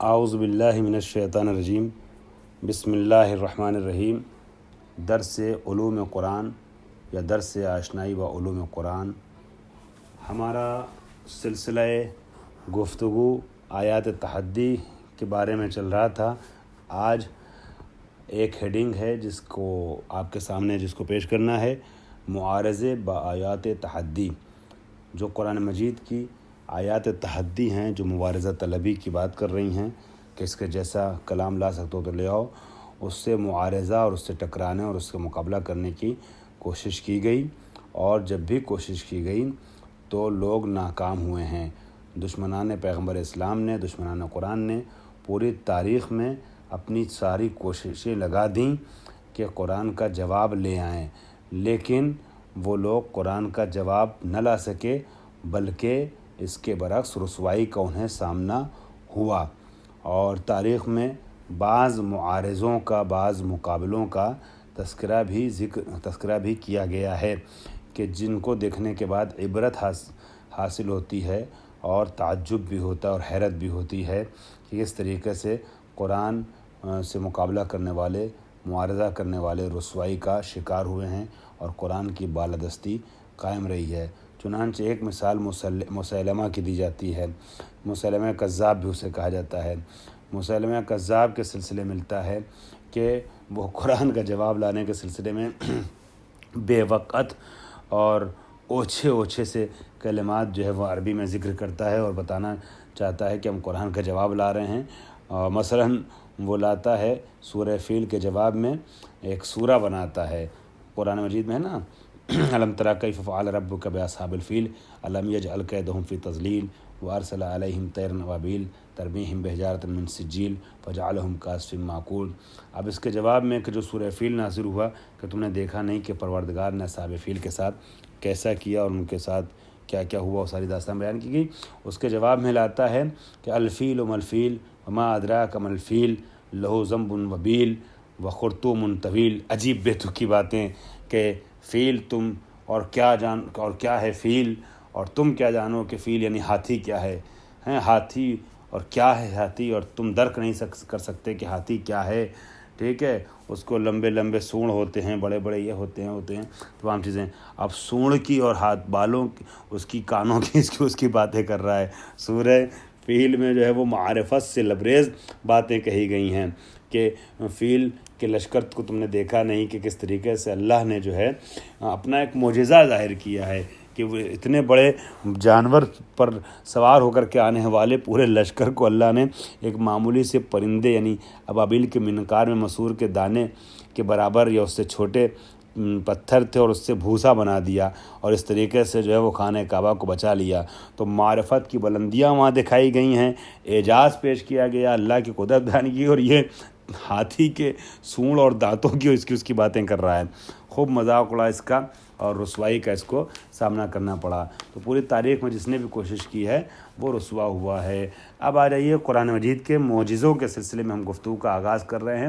اعوذ باللہ من الشیطان الرجیم بسم اللہ الرحمن الرحیم۔ درس علوم قرآن یا درس آشنائی و علوم قرآن، ہمارا سلسلہ گفتگو آیات تحدی کے بارے میں چل رہا تھا۔ آج ایک ہیڈنگ ہے جس کو آپ کے سامنے پیش کرنا ہے، معارضے با آیات تحدی۔ جو قرآن مجید کی آیات تحدی ہیں، جو مبارزہ طلبی کی بات کر رہی ہیں کہ اس کے جیسا کلام لا سکتے ہو تو لے آؤ، اس سے معارضہ اور اس سے ٹکرانے اور اس کا مقابلہ کرنے کی کوشش کی گئی، اور جب بھی کوشش کی گئی تو لوگ ناکام ہوئے ہیں۔ دشمنان پیغمبر اسلام نے، دشمنان قرآن نے پوری تاریخ میں اپنی ساری کوششیں لگا دیں کہ قرآن کا جواب لے آئیں، لیکن وہ لوگ قرآن کا جواب نہ لا سکے، بلکہ اس کے برعکس رسوائی کا انہیں سامنا ہوا۔ اور تاریخ میں بعض معارضوں کا، بعض مقابلوں کا تذکرہ بھی کیا گیا ہے کہ جن کو دیکھنے کے بعد عبرت حاصل ہوتی ہے اور تعجب بھی ہوتا ہے اور حیرت بھی ہوتی ہے کہ اس طریقے سے قرآن سے مقابلہ کرنے والے، معارضہ کرنے والے رسوائی کا شکار ہوئے ہیں اور قرآن کی بالادستی قائم رہی ہے۔ چنانچہ ایک مثال مسیلمہ کی دی جاتی ہے، مسیلمہ کذاب بھی اسے کہا جاتا ہے۔ مسیلمہ کذاب کے سلسلے ملتا ہے کہ وہ قرآن کا جواب لانے کے سلسلے میں بے وقت اور اوچھے سے کلمات جو ہے وہ عربی میں ذکر کرتا ہے اور بتانا چاہتا ہے کہ ہم قرآن کا جواب لا رہے ہیں۔ مثلاً وہ لاتا ہے سورہ فیل کے جواب میں ایک سورہ بناتا ہے، قرآن مجید میں ہے نا، الم تری کیف فعل ربک باصحاب الفیل الم یجعل کیدہم فی تضلیل وارسل علیہم طیرا ابابیل ترمیہم بحجارۃ من سجیل فجعلہم کعصف معقول۔ اب اس کے جواب میں کہ جو سورہ فیل نازل ہوا کہ تم نے دیکھا نہیں کہ پروردگار نے اصحاب فیل کے ساتھ کیسا کیا اور ان کے ساتھ کیا کیا ہوا، وہ ساری داستان بیان کی گئی۔ اس کے جواب میں لاتا ہے کہ الفیل ملفیل وما ادراک ملفیل لہو ذنب وبیل وخرطوم طویل۔ عجیب بے تکی باتیں کہ فیل تم اور کیا ہے فیل، اور تم کیا جانو کہ فیل یعنی ہاتھی کیا ہے، ہاتھی اور کیا ہے ہاتھی، اور تم درک نہیں کر سکتے کہ ہاتھی کیا ہے، ٹھیک ہے۔ اس کو لمبے لمبے سونڑ ہوتے ہیں، بڑے بڑے یہ ہوتے ہیں تمام چیزیں۔ اب سونڑ کی اور ہاتھ بالوں کی، اس کی کانوں کی، اس کی باتیں کر رہا ہے۔ سورہ فیل میں جو ہے وہ معرفت سے لبریز باتیں کہی گئی ہیں کہ فیل کے لشکر کو تم نے دیکھا نہیں کہ کس طریقے سے اللہ نے جو ہے اپنا ایک معجزہ ظاہر کیا ہے کہ وہ اتنے بڑے جانور پر سوار ہو کر کے آنے والے پورے لشکر کو اللہ نے ایک معمولی سے پرندے یعنی ابابیل کے منقار میں مسور کے دانے کے برابر یا اس سے چھوٹے پتھر تھے اور اس سے بھوسا بنا دیا، اور اس طریقے سے جو ہے وہ خانہ کعبہ کو بچا لیا۔ تو معرفت کی بلندیاں وہاں دکھائی گئی ہیں، اعجاز پیش کیا گیا، اللہ کی قدرت بیان کی، اور یہ ہاتھی کے سونڑ اور دانتوں کی اس کی باتیں کر رہا ہے۔ خوب مذاق اڑا اس کا اور رسوائی کا اس کو سامنا کرنا پڑا۔ تو پوری تاریخ میں جس نے بھی کوشش کی ہے وہ رسوا ہوا ہے۔ اب آ جائیے قرآن مجید کے معجزوں کے سلسلے میں ہم گفتگو کا آغاز کر رہے ہیں۔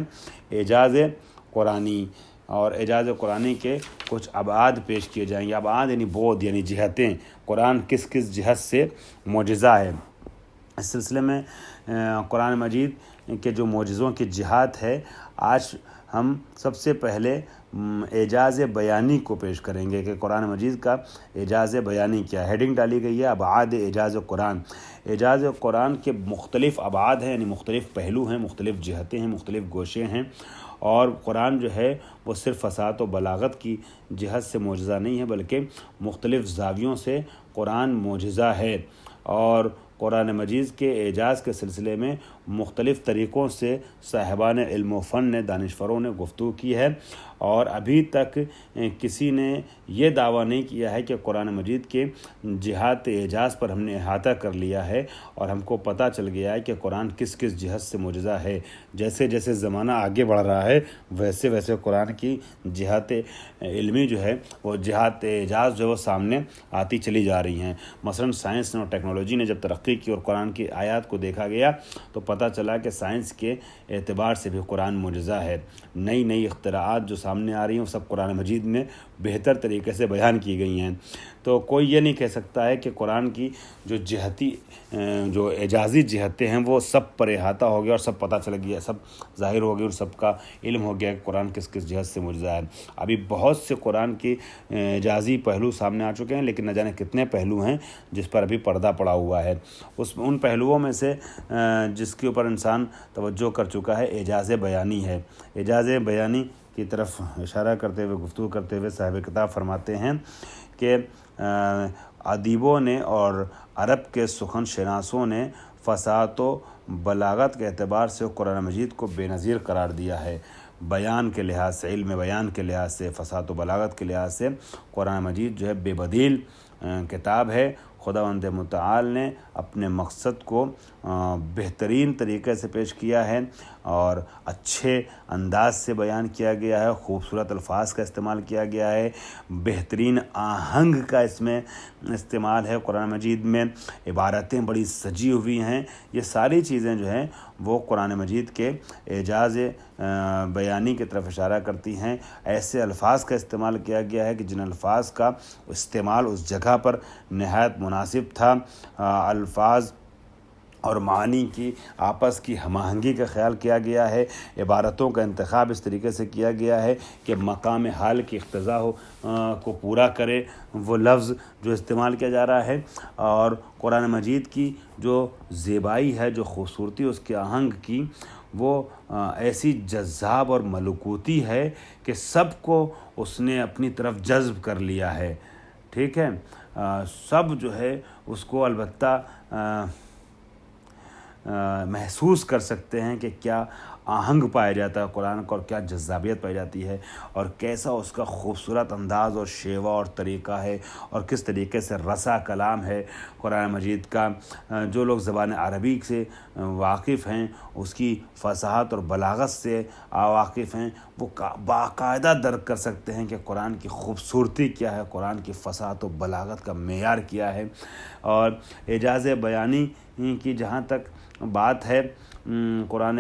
اعجاز قرآنی، اور اعجاز قرآنی کے کچھ ابعاد پیش کیے جائیں گے۔ ابعاد یعنی بعد یعنی جہتیں، قرآن کس کس جہت سے معجزہ ہے۔ اس سلسلے میں قرآن مجید کے جو معجزوں کی جہات ہے، آج ہم سب سے پہلے اعجاز بیانی کو پیش کریں گے کہ قرآن مجید کا اعجاز بیانی کیا ہے۔ ہیڈنگ ڈالی گئی ہے ابعاد اعجاز قرآن۔ اعجاز قرآن کے مختلف ابعاد ہیں، یعنی مختلف پہلو ہیں، مختلف جہتیں ہیں، مختلف گوشے ہیں، اور قرآن جو ہے وہ صرف فصاحت و بلاغت کی جہت سے معجزہ نہیں ہے، بلکہ مختلف زاویوں سے قرآن معجزہ ہے۔ اور قرآن مجید کے اعجاز کے سلسلے میں مختلف طریقوں سے صاحبان علم و فن نے، دانشوروں نے گفتگو کی ہے، اور ابھی تک کسی نے یہ دعویٰ نہیں کیا ہے کہ قرآن مجید کے جہات اعجاز پر ہم نے احاطہ کر لیا ہے اور ہم کو پتہ چل گیا ہے کہ قرآن کس کس جہت سے معجزہ ہے۔ جیسے جیسے زمانہ آگے بڑھ رہا ہے ویسے ویسے قرآن کی جہات علمی جو ہے وہ جہات اعجاز جو وہ سامنے آتی چلی جا رہی ہیں۔ مثلاً سائنس اور ٹیکنالوجی نے جب ترقی کی اور قرآن کی آیات کو دیکھا گیا تو پتہ چلا کہ سائنس کے اعتبار سے بھی قرآن معجزہ ہے۔ نئی نئی اختراعات جو سامنے آ رہی ہیں وہ سب قرآن مجید میں بہتر طریقے سے بیان کی گئی ہیں۔ تو کوئی یہ نہیں کہہ سکتا ہے کہ قرآن کی جو جہتی جو اعجازی جہتیں ہیں وہ سب پر احاطہ ہو گیا اور سب پتہ چل گیا، سب ظاہر ہو گیا اور سب کا علم ہو گیا کہ قرآن کس کس جہت سے معجزہ ہے۔ ابھی بہت سے قرآن کی اعجازی پہلو سامنے آ چکے ہیں، لیکن نہ جانے کتنے پہلو ہیں جس پر ابھی پردہ پڑا ہوا ہے۔ ان پہلوؤں میں سے جس کے اوپر انسان توجہ کر چکا ہے اعجاز بیانی ہے۔ اعجاز بیانی کی طرف اشارہ کرتے ہوئے گفتگو کرتے ہوئے صاحب کتاب فرماتے ہیں کہ ادیبوں نے اور عرب کے سخن شناسوں نے فصاحت و بلاغت کے اعتبار سے قرآن مجید کو بے نظیر قرار دیا ہے۔ بیان کے لحاظ سے، علم بیان کے لحاظ سے، فصاحت و بلاغت کے لحاظ سے قرآن مجید جو ہے بے بدیل کتاب ہے۔ خداوند متعال نے اپنے مقصد کو بہترین طریقے سے پیش کیا ہے اور اچھے انداز سے بیان کیا گیا ہے، خوبصورت الفاظ کا استعمال کیا گیا ہے، بہترین آہنگ کا اس میں استعمال ہے۔ قرآن مجید میں عبارتیں بڑی سجی ہوئی ہیں۔ یہ ساری چیزیں جو ہیں وہ قرآن مجید کے اعجاز بیانی کی طرف اشارہ کرتی ہیں۔ ایسے الفاظ کا استعمال کیا گیا ہے کہ جن الفاظ کا استعمال اس جگہ پر نہایت مناسب تھا۔ الفاظ اور معانی کی آپس کی ہم آہنگی کا خیال کیا گیا ہے۔ عبارتوں کا انتخاب اس طریقے سے کیا گیا ہے کہ مقام حال کی اقتضا کو پورا کرے وہ لفظ جو استعمال کیا جا رہا ہے، اور قرآن مجید کی جو زیبائی ہے، جو خوبصورتی اس کے آہنگ کی، وہ ایسی جذاب اور ملکوتی ہے کہ سب کو اس نے اپنی طرف جذب کر لیا ہے۔ ٹھیک ہے، سب جو ہے اس کو البتہ محسوس کر سکتے ہیں کہ کیا آہنگ پایا جاتا ہے قرآن کا، اور کیا جذابیت پائی جاتی ہے، اور کیسا اس کا خوبصورت انداز اور شیوہ اور طریقہ ہے، اور کس طریقے سے رسا کلام ہے قرآن مجید کا۔ جو لوگ زبان عربی سے واقف ہیں، اس کی فصاحت اور بلاغت سے واقف ہیں، وہ باقاعدہ درک کر سکتے ہیں کہ قرآن کی خوبصورتی کیا ہے، قرآن کی فصاحت و بلاغت کا معیار کیا ہے۔ اور اعجاز بیانی کی جہاں تک بات ہے، قرآن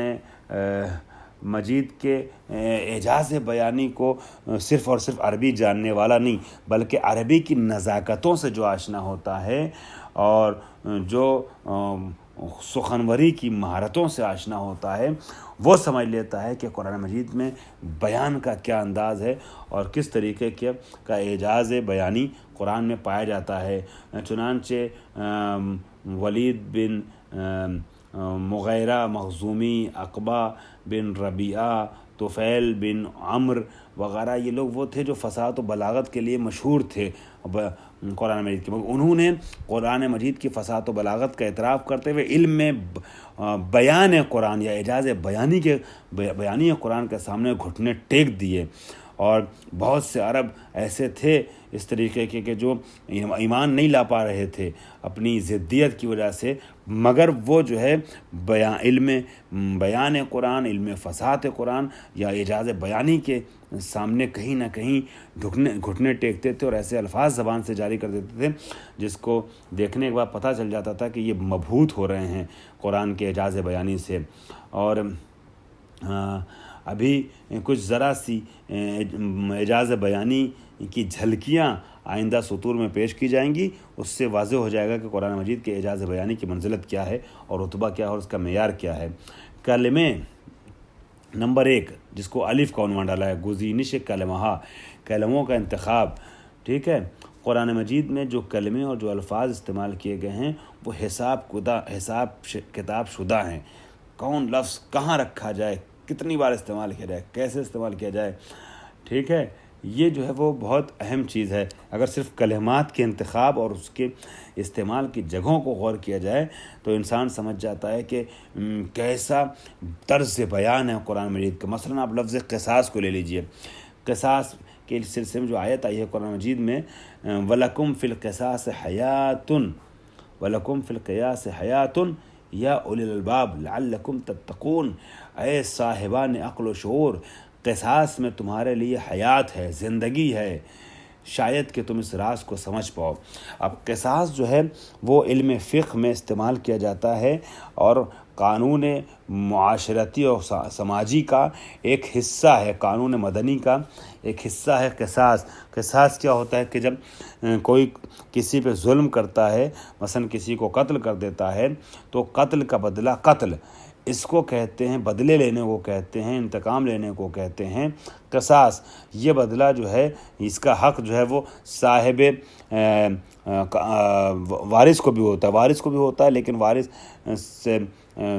مجید کے اعجاز بیانی کو صرف اور صرف عربی جاننے والا نہیں، بلکہ عربی کی نزاکتوں سے جو آشنا ہوتا ہے اور جو سخنوری کی مہارتوں سے آشنا ہوتا ہے، وہ سمجھ لیتا ہے کہ قرآن مجید میں بیان کا کیا انداز ہے اور کس طریقے کا اعجاز بیانی قرآن میں پایا جاتا ہے۔ چنانچہ ولید بن مغیرہ مخزومی، عقبہ بن ربیعہ، طفیل بن عمرو وغیرہ، یہ لوگ وہ تھے جو فصاحت و بلاغت کے لیے مشہور تھے قرآن مجید کے۔ انہوں نے قرآن مجید کی فصاحت و بلاغت کا اعتراف کرتے ہوئے علم میں بیان قرآن یا اعجاز بیانی قرآن کے سامنے گھٹنے ٹیک دیے۔ اور بہت سے عرب ایسے تھے اس طریقے کے کہ جو ایمان نہیں لا پا رہے تھے اپنی ضدیت کی وجہ سے، مگر وہ جو ہے علم بیان قرآن، علم فصاحت قرآن یا اعجاز بیانی کے سامنے کہیں نہ کہیں گھٹنے ٹیکتے تھے، اور ایسے الفاظ زبان سے جاری کر دیتے تھے جس کو دیکھنے کے بعد پتہ چل جاتا تھا کہ یہ مبہوت ہو رہے ہیں قرآن کے اعجاز بیانی سے۔ اور ابھی کچھ ذرا سی اعجاز بیانی کی جھلکیاں آئندہ سطور میں پیش کی جائیں گی، اس سے واضح ہو جائے گا کہ قرآن مجید کے اعجاز بیانی کی منزلت کیا ہے اور رتبہ کیا ہے اور اس کا معیار کیا ہے۔ کلمے نمبر 1 جس کو الف کا عنوان ڈالا ہے، گزینش کلمہ، کلموں کا انتخاب۔ ٹھیک ہے، قرآن مجید میں جو کلمے اور جو الفاظ استعمال کیے گئے ہیں وہ حساب کتاب شدہ ہیں۔ کون لفظ کہاں رکھا جائے، کتنی بار استعمال کیا جائے، کیسے استعمال کیا جائے، ٹھیک ہے، یہ جو ہے وہ بہت اہم چیز ہے۔ اگر صرف کلمات کے انتخاب اور اس کے استعمال کی جگہوں کو غور کیا جائے تو انسان سمجھ جاتا ہے کہ کیسا طرز بیان ہے قرآن مجید کا۔ مثلا آپ لفظ قصاص کو لے لیجئے۔ قصاص کے سلسلے میں جو آیت آئی ہے قرآن مجید میں، وَلَكُمْ فِي الْقِصَاصِ حَيَاتٌ وَلَكُمْ فِي الْقِصَاصِ حَيَاتٌ یا اولی الالباب لعلکم تتقون، اے صاحبان عقل و شعور، قصاص میں تمہارے لیے حیات ہے، زندگی ہے، شاید کہ تم اس راز کو سمجھ پاؤ۔ اب قصاص جو ہے وہ علم فقہ میں استعمال کیا جاتا ہے، اور قانون معاشرتی اور سماجی کا ایک حصہ ہے، قانون مدنی کا ایک حصہ ہے قصاص۔ قصاص کیا ہوتا ہے کہ جب کوئی کسی پہ ظلم کرتا ہے، مثلا کسی کو قتل کر دیتا ہے، تو قتل کا بدلہ قتل، اس کو کہتے ہیں، بدلے لینے کو کہتے ہیں، انتقام لینے کو کہتے ہیں قصاص۔ یہ بدلہ جو ہے، اس کا حق جو ہے وہ صاحب وارث کو بھی ہوتا ہے، لیکن وارث سے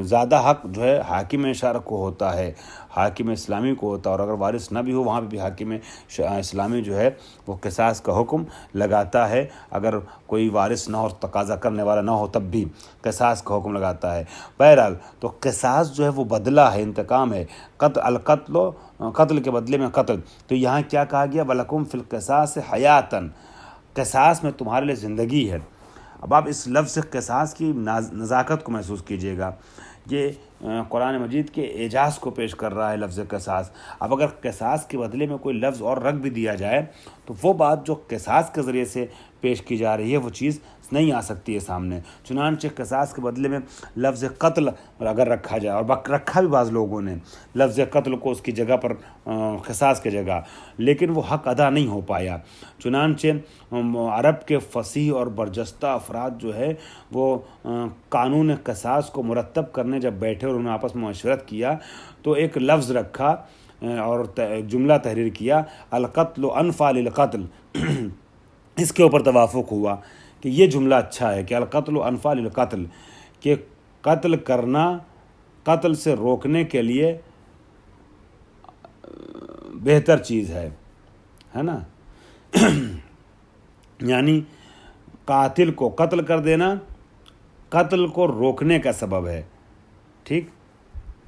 زیادہ حق جو ہے حاکم شرع کو ہوتا ہے، حاکم اسلامی کو ہوتا ہے، اور اگر وارث نہ بھی ہو وہاں پہ بھی حاکم اسلامی جو ہے وہ قصاص کا حکم لگاتا ہے۔ اگر کوئی وارث نہ ہو، تقاضا کرنے والا نہ ہو، تب بھی قصاص کا حکم لگاتا ہے۔ بہرحال تو قصاص جو ہے وہ بدلہ ہے، انتقام ہے۔ قتل کے بدلے میں قتل، تو یہاں کیا کہا گیا؟ وَلَكُمْ فِي الْقِصَاصِ حَيَاةً، قصاص میں تمہارے لیے زندگی ہے۔ اب آپ اس لفظ قصاص کی نزاکت کو محسوس کیجئے گا، یہ قرآن مجید کے اعجاز کو پیش کر رہا ہے لفظ قصاص۔ اب اگر قصاص کے بدلے میں کوئی لفظ اور رکھ بھی دیا جائے تو وہ بات جو قصاص کے ذریعے سے پیش کی جا رہی ہے وہ چیز نہیں آ سکتی ہے سامنے۔ چنانچہ قصاص کے بدلے میں لفظ قتل اگر رکھا جائے، اور رکھا بھی بعض لوگوں نے لفظ قتل کو اس کی جگہ پر قصاص کی جگہ، لیکن وہ حق ادا نہیں ہو پایا۔ چنانچہ عرب کے فصیح اور برجستہ افراد جو ہے وہ قانون قصاص کو مرتب کرنے جب بیٹھے اور انہوں نے آپس میں مشورت کیا تو ایک لفظ رکھا اور جملہ تحریر کیا، القتل انفع للقتل۔ اس کے اوپر توافق ہوا کہ یہ جملہ اچھا ہے کہ القتل انفع للقتل، کہ قتل کرنا قتل سے روکنے کے لیے بہتر چیز ہے نا۔ یعنی قاتل کو قتل کر دینا قتل کو روکنے کا سبب ہے، ٹھیک؟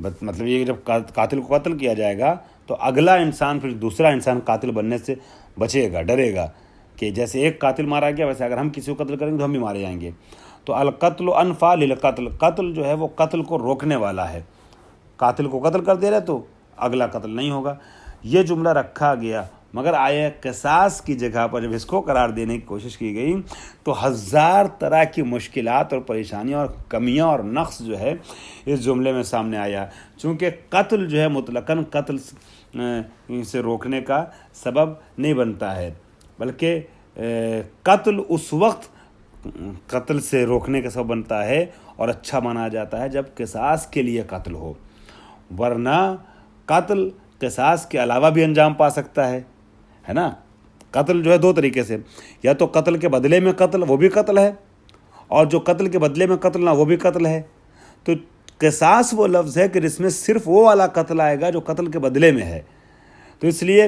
مطلب یہ جب قاتل کو قتل کیا جائے گا تو اگلا انسان پھر دوسرا انسان قاتل بننے سے بچے گا، ڈرے گا کہ جیسے ایک قاتل مارا گیا ویسے اگر ہم کسی کو قتل کریں گے تو ہم بھی مارے جائیں گے۔ تو القتل انفع للقتل، قتل جو ہے وہ قتل کو روکنے والا ہے۔ قاتل کو قتل کر دے رہے تو اگلا قتل نہیں ہوگا، یہ جملہ رکھا گیا۔ مگر آیا قصاص کی جگہ پر جب اس کو قرار دینے کی کوشش کی گئی تو ہزار طرح کی مشکلات اور پریشانیاں اور کمیاں اور نقص جو ہے اس جملے میں سامنے آیا، چونکہ قتل جو ہے مطلقاً قتل سے روکنے کا سبب نہیں بنتا ہے، بلکہ قتل اس وقت قتل سے روکنے کا سبب بنتا ہے اور اچھا مانا جاتا ہے جب قصاص کے لیے قتل ہو، ورنہ قتل قصاص کے علاوہ بھی انجام پا سکتا ہے نا۔ قتل جو ہے دو طریقے سے، یا تو قتل کے بدلے میں قتل، وہ بھی قتل ہے، اور جو قتل کے بدلے میں قتل نہ وہ بھی قتل ہے۔ تو قصاص وہ لفظ ہے کہ جس میں صرف وہ والا قتل آئے گا جو قتل کے بدلے میں ہے۔ تو اس لیے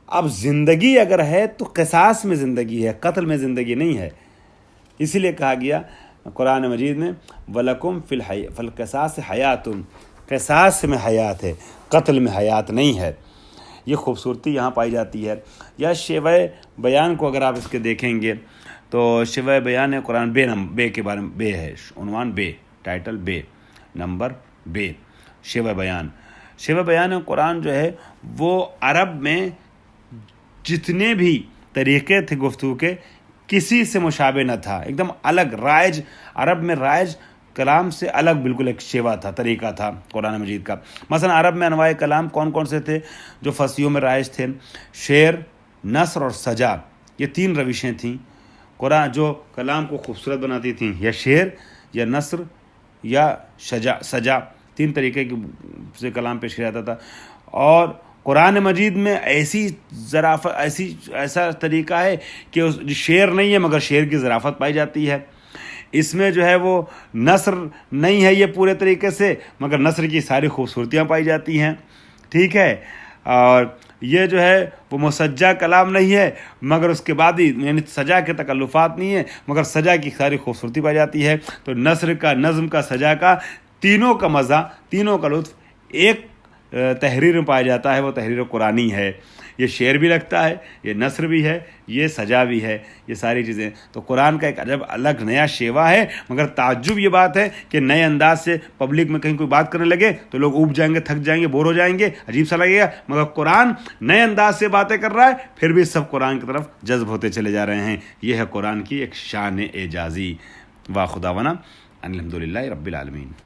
اب زندگی اگر ہے تو قصاص میں زندگی ہے، قتل میں زندگی نہیں ہے۔ اسی لیے کہا گیا قرآن مجید میں وَلَكُمْ فِي الْقِصَاصِ حَيَاةٌ، قصاص میں حیات ہے، قتل میں حیات نہیں ہے۔ یہ خوبصورتی یہاں پائی جاتی ہے۔ یا شیوہ بیان کو اگر آپ اس کے دیکھیں گے تو شیوہ بیان ہے قرآن بے کے بارے میں، بے ہے عنوان، بے ٹائٹل، بے نمبر، بے شیوہ بیان قرآن جو ہے وہ عرب میں جتنے بھی طریقے تھے گفتگو کے کسی سے مشابہ نہ تھا، ایک دم الگ، رائج، عرب میں رائج کلام سے الگ بالکل ایک شیوا تھا، طریقہ تھا قرآن مجید کا۔ مثلا عرب میں انواع کلام کون کون سے تھے جو فصیحوں میں رائج تھے؟ شعر، نثر اور سجا، یہ تین روشیں تھیں قرآن جو کلام کو خوبصورت بناتی تھیں، یا شعر یا نثر یا سجا، تین طریقے سے کلام پیش کیا جاتا تھا۔ اور قرآن مجید میں ایسی ظرافت، ایسا طریقہ ہے کہ شعر نہیں ہے مگر شعر کی ظرافت پائی جاتی ہے۔ اس میں جو ہے وہ نثر نہیں ہے یہ پورے طریقے سے، مگر نثر کی ساری خوبصورتیاں پائی جاتی ہیں، ٹھیک ہے۔ اور یہ جو ہے وہ مسجع کلام نہیں ہے مگر اس کے بعد ہی، یعنی سجا کے تکلفات نہیں ہے مگر سجا کی ساری خوبصورتی پائی جاتی ہے۔ تو نثر کا، نظم کا، سجا کا، تینوں کا مزہ، تینوں کا لطف ایک تحریر میں پایا جاتا ہے، وہ تحریر قرآنی ہے۔ یہ شعر بھی لگتا ہے، یہ نثر بھی ہے، یہ سجا بھی ہے، یہ ساری چیزیں۔ تو قرآن کا ایک عجب الگ نیا شیوا ہے، مگر تعجب یہ بات ہے کہ نئے انداز سے پبلک میں کہیں کوئی بات کرنے لگے تو لوگ اوب جائیں گے، تھک جائیں گے، بور ہو جائیں گے، عجیب سا لگے گا، مگر قرآن نئے انداز سے باتیں کر رہا ہے پھر بھی سب قرآن کی طرف جذب ہوتے چلے جا رہے ہیں۔ یہ ہے قرآن کی ایک شان اعجازی۔ واخر دعوانا ان الحمد للہ رب العالمین۔